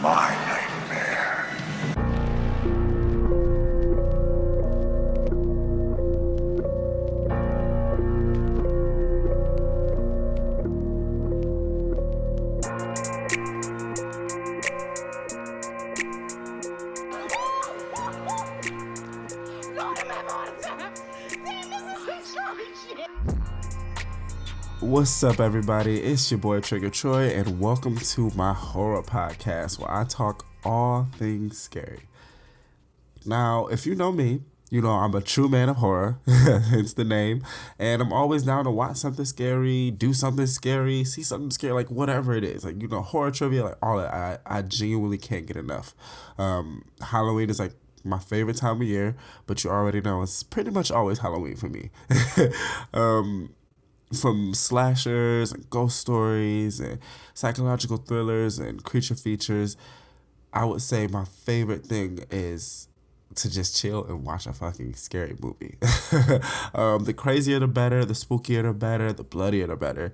my nightmare. What's up, everybody? It's your boy Trigger Troy, and welcome to my horror podcast where I talk all things scary. Now, if you know me, you know I'm a true man of horror, hence the name, and I'm always down to watch something scary, do something scary, see something scary, like whatever it is, like horror trivia, like all that. I genuinely can't get enough. Halloween is like my favorite time of year, but you already know it's pretty much always Halloween for me. From slashers and ghost stories and psychological thrillers and creature features, I would say my favorite thing is to just chill and watch a fucking scary movie. The crazier the better, the spookier the better, the bloodier the better.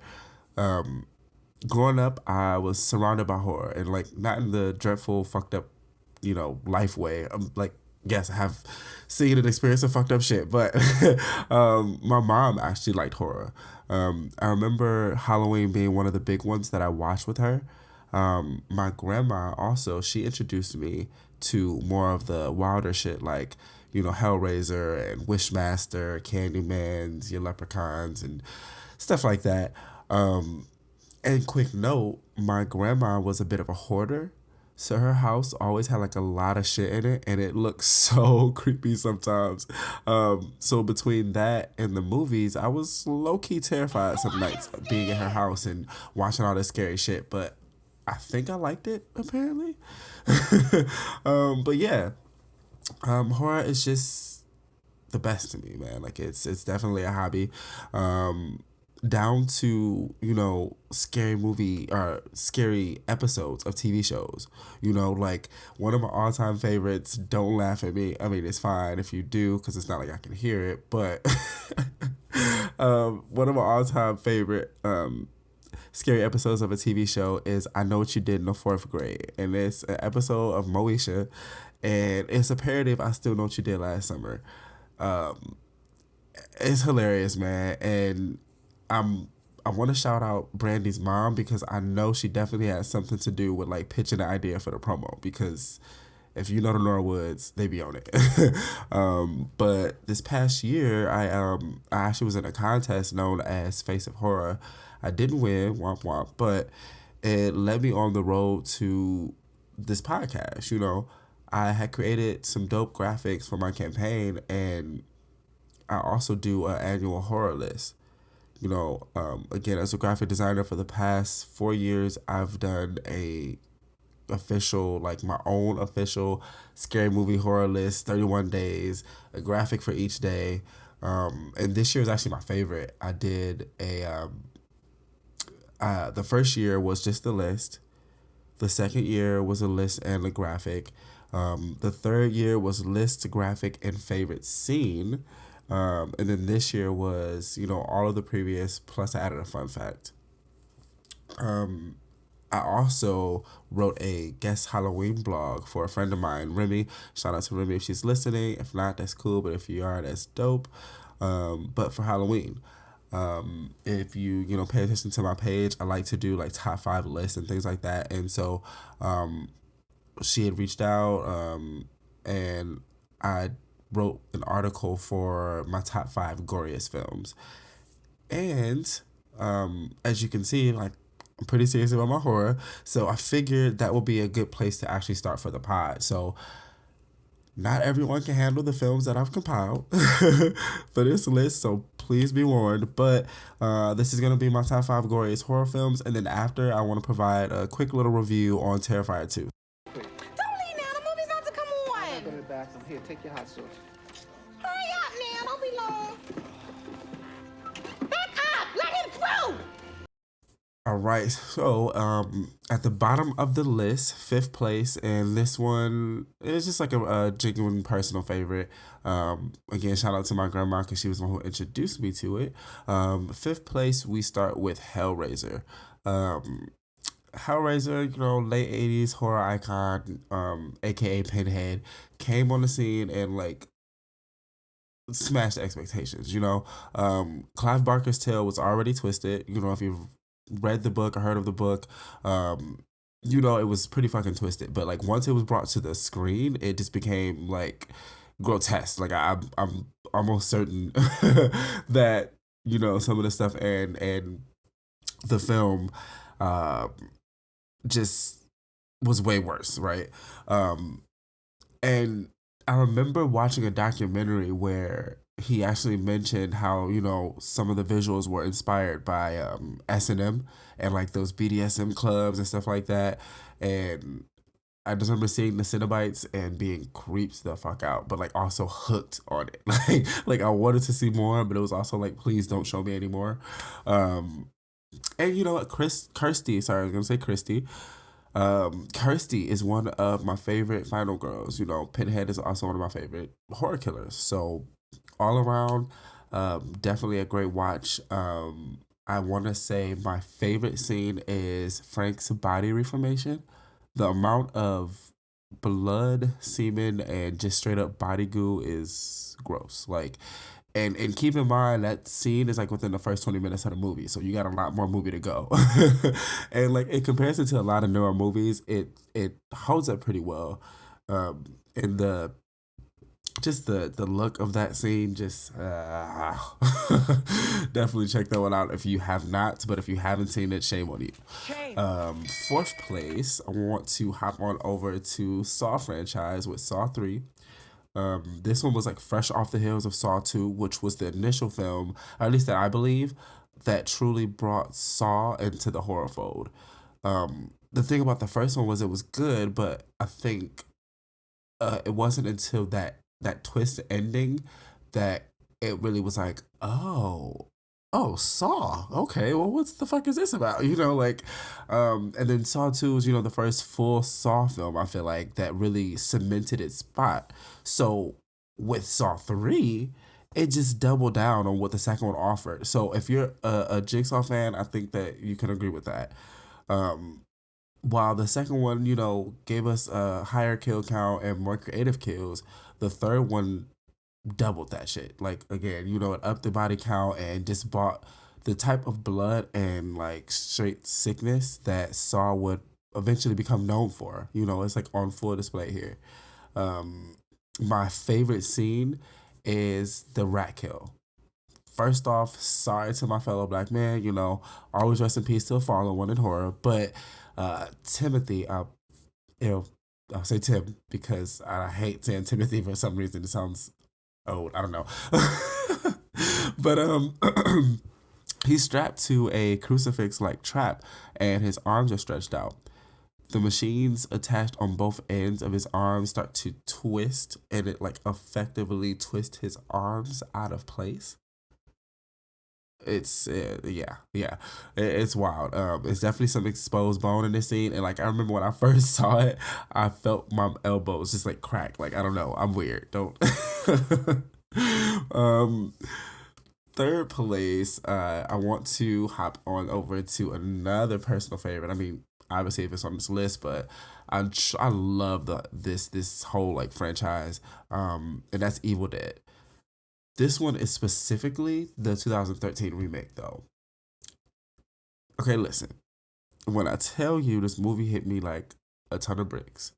Growing up, I was surrounded by horror, and like not in the dreadful, fucked up, life way. Like, yes, I have seen and experienced some fucked up shit, but my mom actually liked horror. I remember Halloween being one of the big ones that I watched with her. My grandma also, she introduced me to more of the wilder shit like, Hellraiser and Wishmaster, Candyman's, your Leprechauns, and stuff like that. And quick note, my grandma was a bit of a hoarder. So her house always had like a lot of shit in it, and it looked so creepy sometimes. So between that and the movies, I was low key terrified some nights of being in her house and watching all this scary shit. But I think I liked it apparently. But yeah, horror is just the best to me, man. Like it's definitely a hobby. Down to scary movie or scary episodes of TV shows. Like one of my all-time favorites, don't laugh at me, I mean it's fine if you do because it's not like I can hear it, but one of my all-time favorite scary episodes of a TV show is I Know What You Did in the Fourth Grade, and it's an episode of Moesha, and it's a parody of I Still Know What You Did Last Summer. It's hilarious, man, and I want to shout out Brandy's mom because I know she definitely had something to do with like pitching the idea for the promo, because if you know the Norwoods, they be on it. But this past year, I actually was in a contest known as Face of Horror. I didn't win, womp womp, but it led me on the road to this podcast. I had created some dope graphics for my campaign, and I also do an annual horror list. Again, as a graphic designer for the past 4 years, I've done my own official scary movie horror list, 31 days, a graphic for each day. And this year is actually my favorite. I did the first year was just the list. The second year was a list and a graphic. The third year was list, graphic, and favorite scene. And then this year was, all of the previous, plus I added a fun fact. I also wrote a guest Halloween blog for a friend of mine, Remy. Shout out to Remy if she's listening. If not, that's cool. But if you are, that's dope. But for Halloween, if you, pay attention to my page, I like to do like top 5 lists and things like that. And so she had reached out and I wrote an article for my top 5 goriest films. And as you can see, like, I'm pretty serious about my horror, so I figured that would be a good place to actually start for the pod. So not everyone can handle the films that I've compiled for this list, so please be warned. But this is going to be my top 5 goriest horror films, and then after, I want to provide a quick little review on Terrifier 2. Don't leave now. The movie's not to come on. Go to the bathroom. Here, take your hot sauce. Hurry up now. Don't be long. Back up. Let him through. All right, so at the bottom of the list, 5th place, and this one is just like a genuine personal favorite. Again, shout out to my grandma because she was the one who introduced me to it. 5th place, we start with Hellraiser. Hellraiser, late 80s horror icon, aka Pinhead, came on the scene and like smashed expectations. Clive Barker's tale was already twisted. If you've read the book or heard of the book, it was pretty fucking twisted. But like once it was brought to the screen, it just became like grotesque. Like I'm almost certain that some of the stuff and the film uh, just was way worse, right? And I remember watching a documentary where he actually mentioned how some of the visuals were inspired by S&M and like those BDSM clubs and stuff like that. And I just remember seeing the Cenobites and being creeped the fuck out, but like also hooked on it. Like I wanted to see more, but it was also like, please don't show me anymore. And you know what, Kirsty, sorry, I was gonna say Christy. Kirsty is one of my favorite final girls. Pinhead is also one of my favorite horror killers. So all around, definitely a great watch. I want to say my favorite scene is Frank's body reformation. The amount of blood, semen, and just straight up body goo is gross. Like, and keep in mind that scene is like within the first 20 minutes of the movie, so you got a lot more movie to go. And like in comparison to a lot of newer movies, it holds up pretty well. And the look of that scene, just definitely check that one out if you have not. But if you haven't seen it, shame on you. Fourth place, I want to hop on over to Saw franchise with Saw 3. This one was like fresh off the heels of Saw 2, which was the initial film, or at least that I believe, that truly brought Saw into the horror fold. The thing about the first one was it was good, but I think it wasn't until that twist ending that it really was like, oh, Saw. Okay, well, what the fuck is this about? And then Saw 2 was, the first full Saw film, I feel like, that really cemented its spot. So with Saw 3, it just doubled down on what the second one offered. So if you're a Jigsaw fan, I think that you can agree with that. While the second one, gave us a higher kill count and more creative kills, the third one doubled that shit. Like, again, it upped the body count and just brought the type of blood and like straight sickness that Saw would eventually become known for. It's like on full display here. My favorite scene is the rat kill. First off, sorry to my fellow black man, always rest in peace to a fallen one in horror. But Timothy, I'll say Tim because I hate saying Timothy for some reason. It sounds old. I don't know. But he's strapped to a crucifix-like trap and his arms are stretched out. The machines attached on both ends of his arms start to twist and it like effectively twists his arms out of place. It's it's wild. It's definitely some exposed bone in this scene, and like I remember when I first saw it, I felt my elbows just like crack. Like I don't know, I'm weird. Don't. Third place, I want to hop on over to another personal favorite. I mean, obviously if it's on this list, but I love this whole like franchise, and that's Evil Dead. This one is specifically the 2013 remake, though. Okay, listen. When I tell you this movie hit me like a ton of bricks,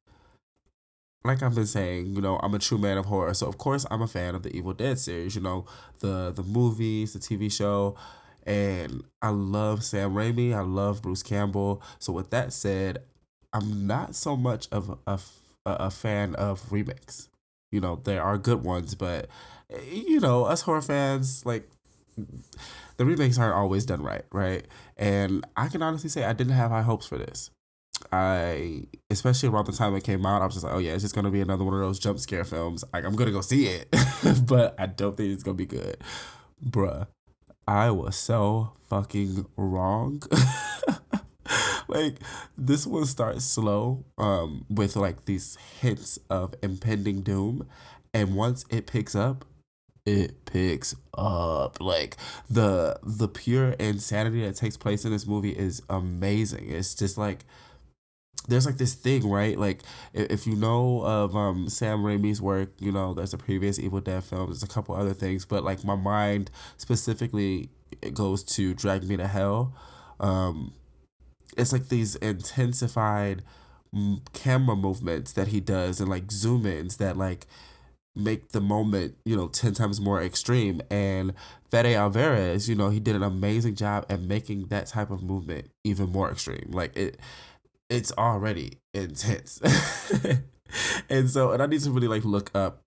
like I've been saying, I'm a true man of horror. So, of course, I'm a fan of the Evil Dead series, the movies, the TV show. And I love Sam Raimi. I love Bruce Campbell. So, with that said, I'm not so much of a fan of remakes. There are good ones, but us horror fans, like, the remakes aren't always done right? And I can honestly say I didn't have high hopes for this. Especially around the time it came out, I was just like, oh yeah, it's just gonna be another one of those jump scare films. Like, I'm gonna go see it, but I don't think it's gonna be good. Bruh, I was so fucking wrong. Like, this one starts slow, with like these hints of impending doom, and once it picks up, it picks up. Like the pure insanity that takes place in this movie is amazing. It's just like there's like this thing, right? Like if you know of Sam Raimi's work, you know there's a previous Evil Dead film. There's a couple other things, but like my mind specifically it goes to Drag Me to Hell. Um, it's like these intensified camera movements that he does and like zoom ins that like make the moment 10 times more extreme. And Fede Alvarez, he did an amazing job at making that type of movement even more extreme. Like it's already intense. And I need to really like look up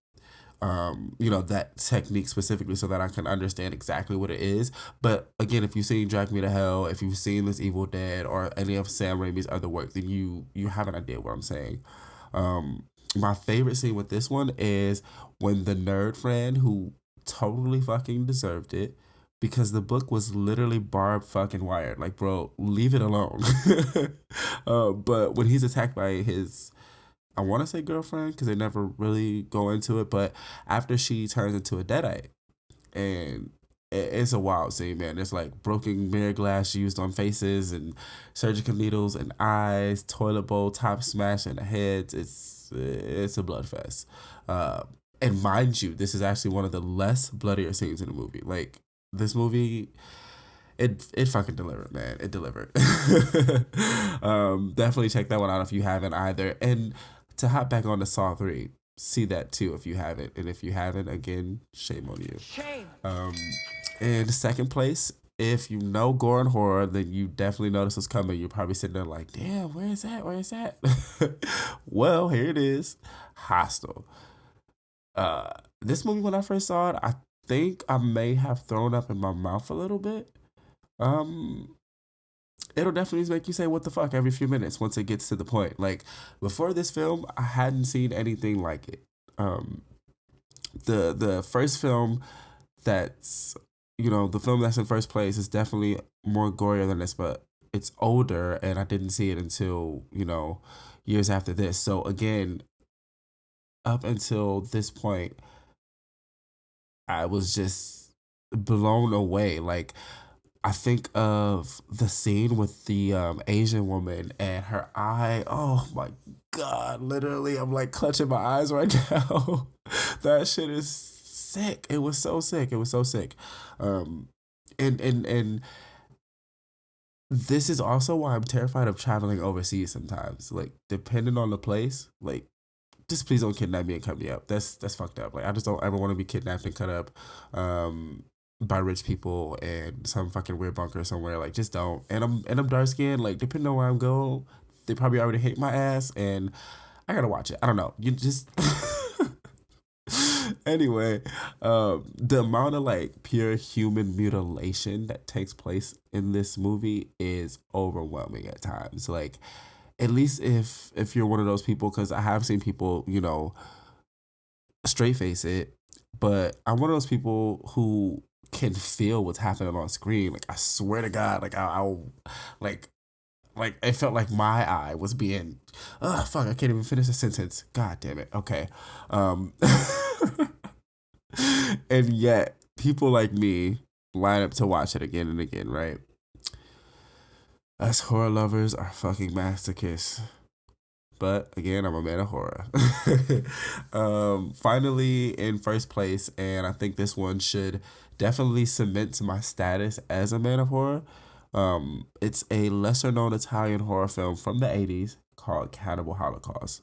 that technique specifically so that I can understand exactly what it is. But again, if you've seen Drag Me to Hell, if you've seen this Evil Dead or any of Sam Raimi's other work, then you have an idea what I'm saying. My favorite scene with this one is when the nerd friend who totally fucking deserved it because the book was literally barbed fucking wired. Like, bro, leave it alone. But when he's attacked by his, I want to say girlfriend because they never really go into it, but after she turns into a deadite, and it's a wild scene, man. It's like broken mirror glass used on faces and surgical needles and eyes, toilet bowl top smash in the heads. It's a blood fest. And mind you, this is actually one of the less bloodier scenes in the movie. Like this movie, it fucking delivered, man. It delivered. Definitely check that one out if you haven't either. And to hop back on to Saw 3, see that too if you haven't. And if you haven't, again, shame on you. Shame. In second place, if you know gore and horror, then you definitely know this was coming. You're probably sitting there like, damn, where is that? Where is that? Well, here it is. Hostel. This movie, when I first saw it, I think I may have thrown up in my mouth a little bit. It'll definitely make you say what the fuck every few minutes once it gets to the point. Like before this film, I hadn't seen anything like it. The first film that's the film that's in first place is definitely more gorier than this, but it's older and I didn't see it until years after this. So again, up until this point, I was just blown away. Like I think of the scene with the Asian woman and her eye. Oh my God, literally, I'm like clutching my eyes right now. That shit is sick. It was so sick. It was so sick. And this is also why I'm terrified of traveling overseas sometimes. Like depending on the place, like just please don't kidnap me and cut me up. That's fucked up. Like I just don't ever want to be kidnapped and cut up. By rich people and some fucking weird bunker somewhere. Like just don't. And I'm dark skinned. Like depending on where I'm going, they probably already hate my ass and I gotta watch it. I don't know. You just anyway, the amount of like pure human mutilation that takes place in this movie is overwhelming at times. Like at least if you're one of those people, because I have seen people, straight face it, but I'm one of those people who can feel what's happening on screen. Like I swear to God, like I like it felt like my eye was being fuck, I can't even finish a sentence. God damn it. Okay. And yet people like me line up to watch it again and again, right? Us horror lovers are fucking masochists. But again, I'm a man of horror. Finally in first place, and I think this one should definitely cement my status as a man of horror. It's a lesser known Italian horror film from the 80s called Cannibal Holocaust.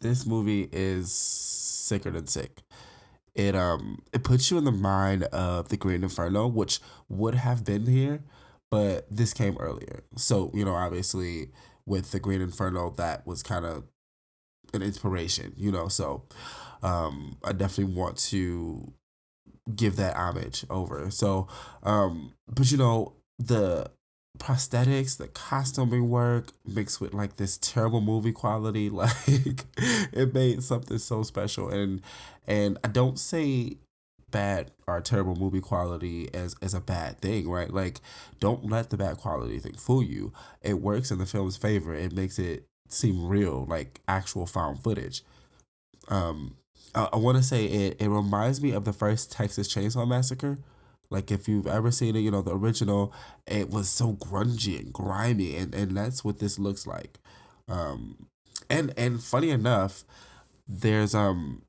This movie is sicker than sick. It puts you in the mind of The Green Inferno, which would have been here, but this came earlier. So, obviously with The Green Inferno, that was kind of an inspiration, so I definitely want to give that homage over. So, but the prosthetics, the costuming work mixed with like this terrible movie quality, like it made something so special. And I don't say bad or terrible movie quality as a bad thing, right? Like don't let the bad quality thing fool you. It works in the film's favor. It makes it seem real, like actual found footage. I want to say it reminds me of the first Texas Chainsaw Massacre. Like if you've ever seen it, you know, the original, it was so grungy and grimy, and that's what this looks like. Um, and funny enough, there's um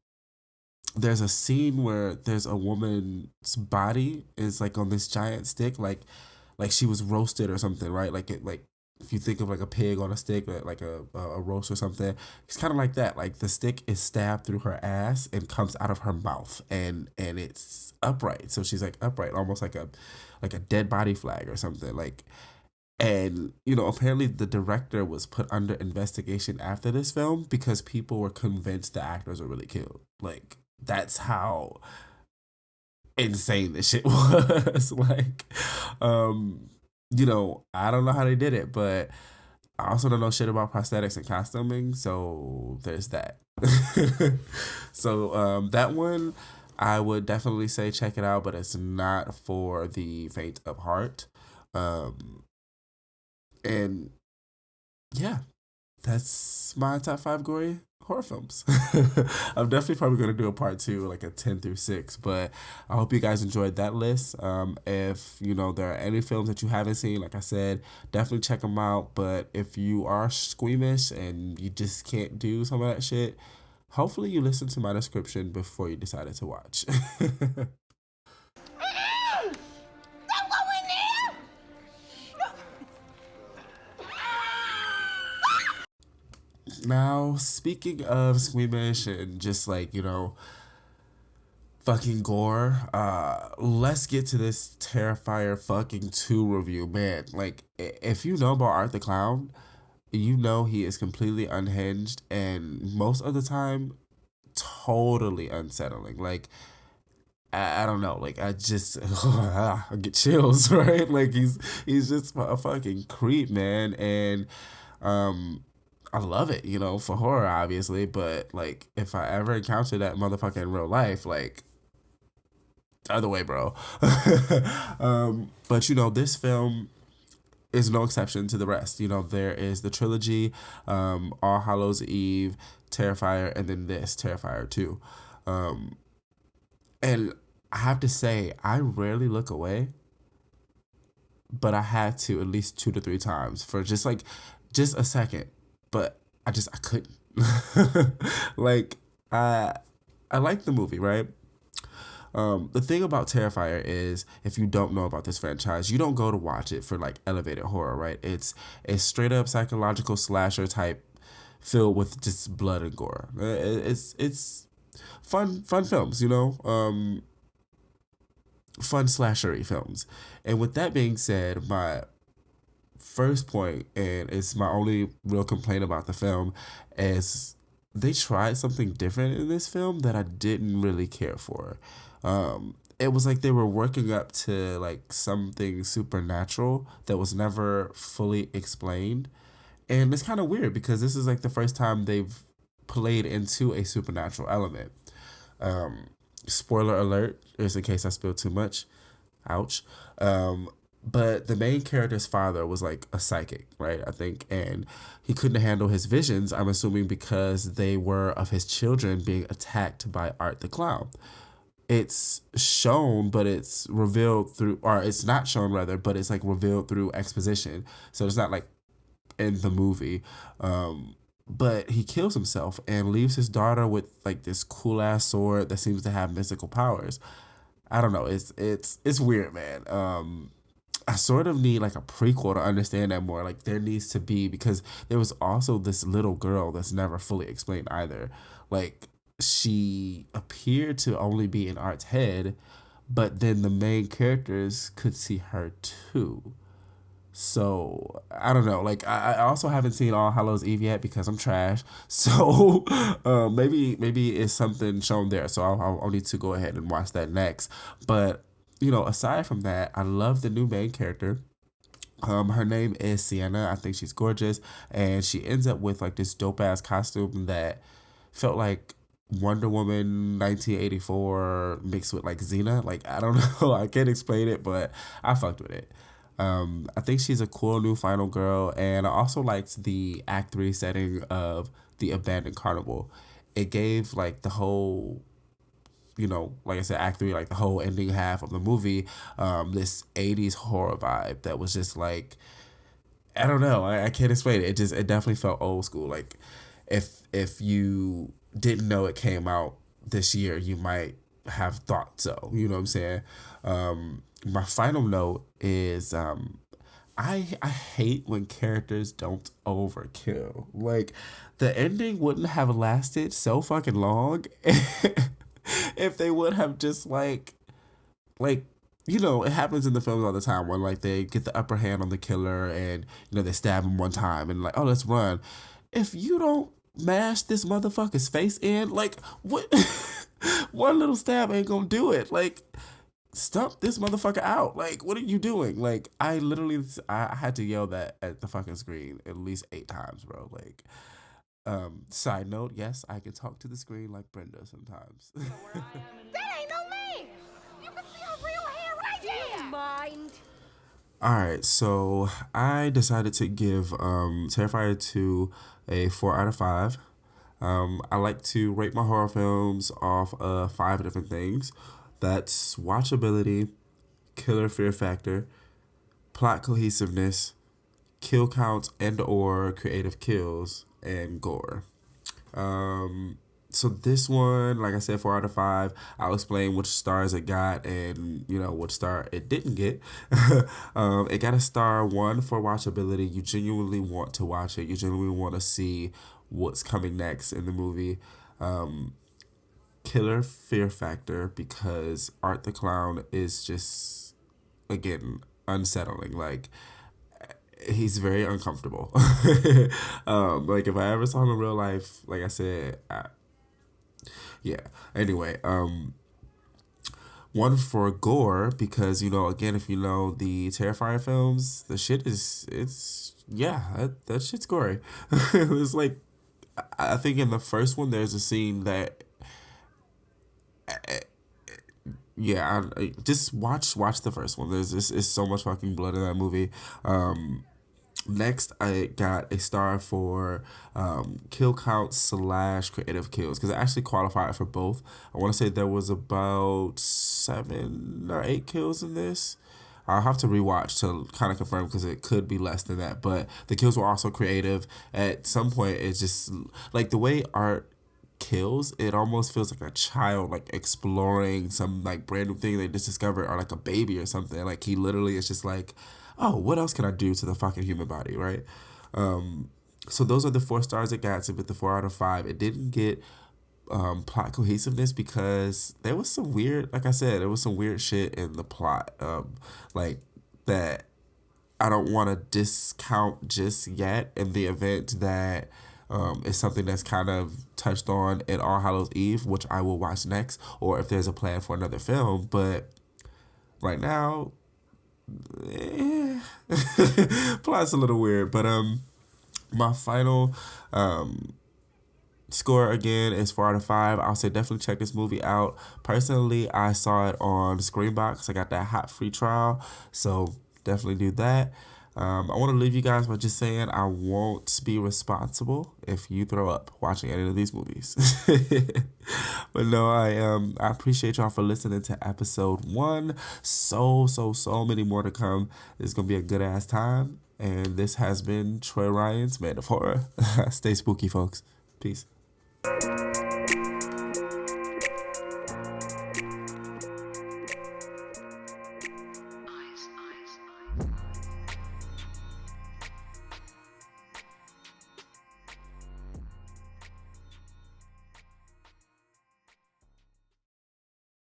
there's a scene where there's a woman's body is like on this giant stick, like she was roasted or something, right? Like it like if you think of like a pig on a stick, like a roast or something, it's kind of like that. Like the stick is stabbed through her ass and comes out of her mouth, and it's upright. So she's like upright, almost like a dead body flag or something. Like and you know, apparently the director was put under investigation after this film because people were convinced the actors were really killed. Like that's how insane this shit was. Like, you know, I don't know how they did it, but I also don't know shit about prosthetics and costuming, so there's that. So that one I would definitely say check it out, but it's not for the faint of heart. Um, and yeah, that's my top five gory horror films. I'm definitely probably going to do a part two, like a 10 through 6, but I hope you guys enjoyed that list. If, you know, there are any films that you haven't seen, like I said, definitely check them out. But if you are squeamish and you just can't do some of that shit, hopefully you listen to my description before you decided to watch. Don't go in there! Now, speaking of squeamish and just like, you know, fucking gore, let's get to this Terrifier fucking 2 review. Man, like, if you know about Art the Clown, you know he is completely unhinged and most of the time totally unsettling. Like, I don't know, like I just I get chills, right? Like he's just a fucking creep, man, and um I love it, you know, for horror obviously, but like if I ever encounter that motherfucker in real life, like other way, bro. But you know, this film is no exception to the rest. You know, there is the trilogy, All Hallows Eve, Terrifier, and then this Terrifier 2. And I have to say, I rarely look away, but I had to at least 2 to 3 times for just a second. But I couldn't. Like I like the movie, right? The thing about Terrifier is, if you don't know about this franchise, you don't go to watch it for like elevated horror, right? It's a straight up psychological slasher type, filled with just blood and gore. It's fun films, you know, fun slashery films. And with that being said, my first point, and it's my only real complaint about the film, is they tried something different in this film that I didn't really care for. It was like they were working up to like something supernatural that was never fully explained. And it's kind of weird because this is like the first time they've played into a supernatural element. Um, Spoiler alert, just in case I spill too much. Ouch. But the main character's father was like a psychic, right? I think, and he couldn't handle his visions. I'm assuming because they were of his children being attacked by Art the Clown. It's shown, but it's revealed through, or it's not shown rather, but it's like revealed through exposition. So it's not like in the movie. But he kills himself and leaves his daughter with like this cool ass sword that seems to have mystical powers. I don't know. It's weird, man. I sort of need like a prequel to understand that more. Like there needs to be, because there was also this little girl that's never fully explained either. Like she appeared to only be in Art's head, but then the main characters could see her too. So I don't know. Like I also haven't seen All Hallows Eve yet because I'm trash. So maybe it's something shown there. So I'll need to go ahead and watch that next. But you know, aside from that, I love the new main character. Her name is Sienna. I think she's gorgeous, and she ends up with like this dope ass costume that felt like Wonder Woman 1984 mixed with like Xena. Like I don't know, I can't explain it, but I fucked with it. I think she's a cool new final girl, and I also liked the Act 3 setting of the abandoned carnival. it gave like the whole, you know, like I said, Act 3, like the whole ending half of the movie, this 80s horror vibe that was just like, I don't know, I can't explain it. It definitely felt old school. Like if you didn't know it came out this year, you might have thought so. You know what I'm saying? My final note is I hate when characters don't overkill. Like the ending wouldn't have lasted so fucking long if they would have just like you know, it happens in the films all the time when like they get the upper hand on the killer and you know they stab him one time and like, oh, let's run. If you don't mash this motherfucker's face in, like what one little stab ain't gonna do it. Like stump this motherfucker out. Like what are you doing? Like I had to yell that at the fucking screen at least 8 times, bro. Like side note, yes, I can talk to the screen like Brenda sometimes. That ain't no man. You can see her real hair right there. Do you mind? Alright, so I decided to give Terrifier 2 a 4 out of 5. I like to rate my horror films off of 5 different things. That's watchability, killer fear factor, plot cohesiveness, kill counts and or creative kills, and gore. So this one, like I said, 4 out of 5. I'll explain which stars it got and, you know, which star it didn't get. It got a star 1 for watchability. You genuinely want to watch it. You genuinely want to see what's coming next in the movie. Killer fear factor because Art the Clown is just, again, unsettling. Like, he's very uncomfortable. Like, if I ever saw him in real life, like I said, yeah. Anyway, 1 for gore because, you know, again, if you know the Terrifier films, the shit that shit's gory. It was like, I think in the first one, there's a scene that, yeah, I just watch the first one. It's so much fucking blood in that movie. Next, I got a star for kill count / creative kills because I actually qualified for both. I want to say there was about 7 or 8 kills in this. I'll have to rewatch to kind of confirm because it could be less than that. But the kills were also creative. At some point, it's just like the way Art kills, it almost feels like a child like exploring some like brand new thing they just discovered, or like a baby or something. Like he literally is just like, oh, what else can I do to the fucking human body, right? So those are the 4 stars it got, with the 4 out of 5. It didn't get plot cohesiveness because there was some weird, like I said, there was some weird shit in the plot, like that I don't want to discount just yet in the event that it's something that's kind of touched on in All Hallows Eve, which I will watch next, or if there's a plan for another film. But right now, plot's a little weird. But my final score again is 4 out of 5. I'll say definitely check this movie out. Personally, I saw it on Screenbox. I got that hot free trial, so definitely do that. I want to leave you guys by just saying I won't be responsible if you throw up watching any of these movies. But no, I appreciate y'all for listening to episode 1. So many more to come. It's gonna be a good ass time. And this has been Troy Ryan's Man of Horror. Stay spooky, folks. Peace.